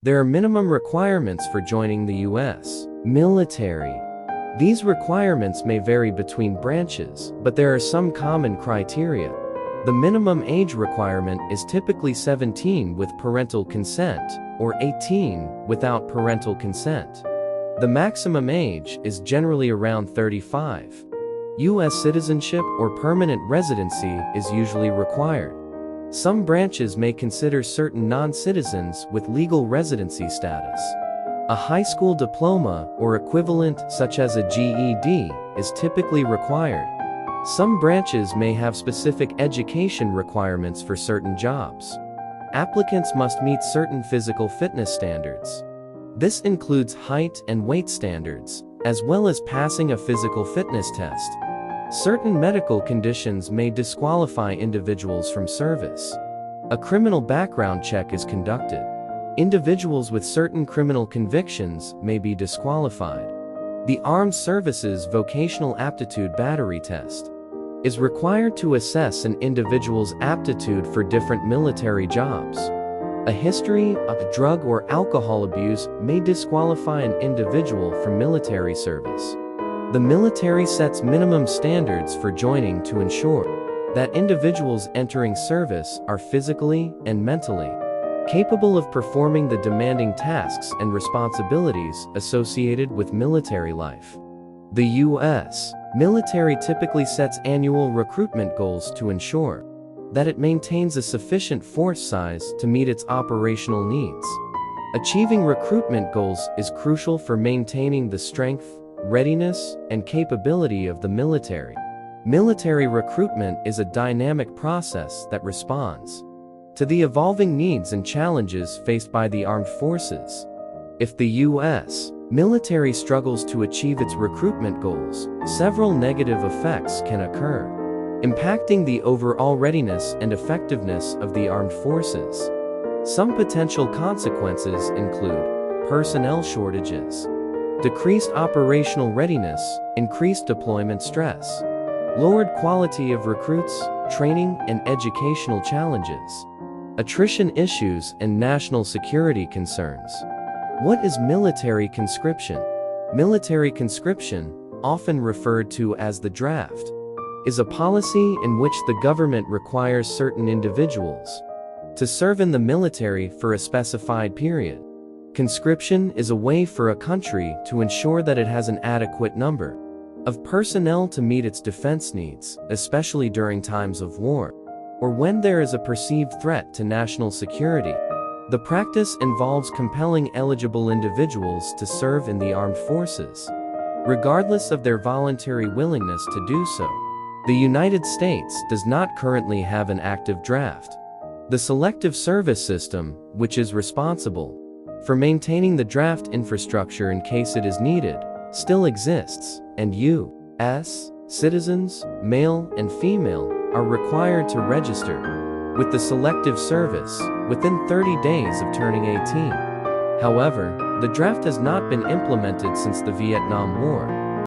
There are minimum requirements for joining the U.S. military. These requirements may vary between branches, but there are some common criteria. The minimum age requirement is typically 17 with parental consent, or 18 without parental consent. The maximum age is generally around 35. U.S. citizenship or permanent residency is usually required. Some branches may consider certain non-citizens with legal residency status. A high school diploma or equivalent, such as a GED, is typically required. Some branches may have specific education requirements for certain jobs. Applicants must meet certain physical fitness standards. This includes height and weight standards, as well as passing a physical fitness test. Certain medical conditions may disqualify individuals from service. A criminal background check is conducted. Individuals with certain criminal convictions may be disqualified. The Armed Services Vocational Aptitude Battery Test is required to assess an individual's aptitude for different military jobs. A history of drug or alcohol abuse may disqualify an individual from military service. The military sets minimum standards for joining to ensure that individuals entering service are physically and mentally capable of performing the demanding tasks and responsibilities associated with military life. The U.S. military typically sets annual recruitment goals to ensure that it maintains a sufficient force size to meet its operational needs. Achieving recruitment goals is crucial for maintaining the strength, readiness, and capability of the military. Military recruitment is a dynamic process that responds to the evolving needs and challenges faced by the armed forces. If the U.S. military struggles to achieve its recruitment goals, several negative effects can occur, impacting the overall readiness and effectiveness of the armed forces. Some potential consequences include personnel shortages, decreased operational readiness, increased deployment stress, lowered quality of recruits, training and educational challenges, attrition issues, and national security concerns. What is military conscription? Military conscription, often referred to as the draft, is a policy in which the government requires certain individuals to serve in the military for a specified period. Conscription is a way for a country to ensure that it has an adequate number of personnel to meet its defense needs, especially during times of war, or when there is a perceived threat to national security. The practice involves compelling eligible individuals to serve in the armed forces, regardless of their voluntary willingness to do so. The United States does not currently have an active draft. The Selective Service System, which is responsible for maintaining the draft infrastructure in case it is needed, still exists, and U.S. citizens, male and female, are required to register with the Selective Service within 30 days of turning 18. However, the draft has not been implemented since the Vietnam War.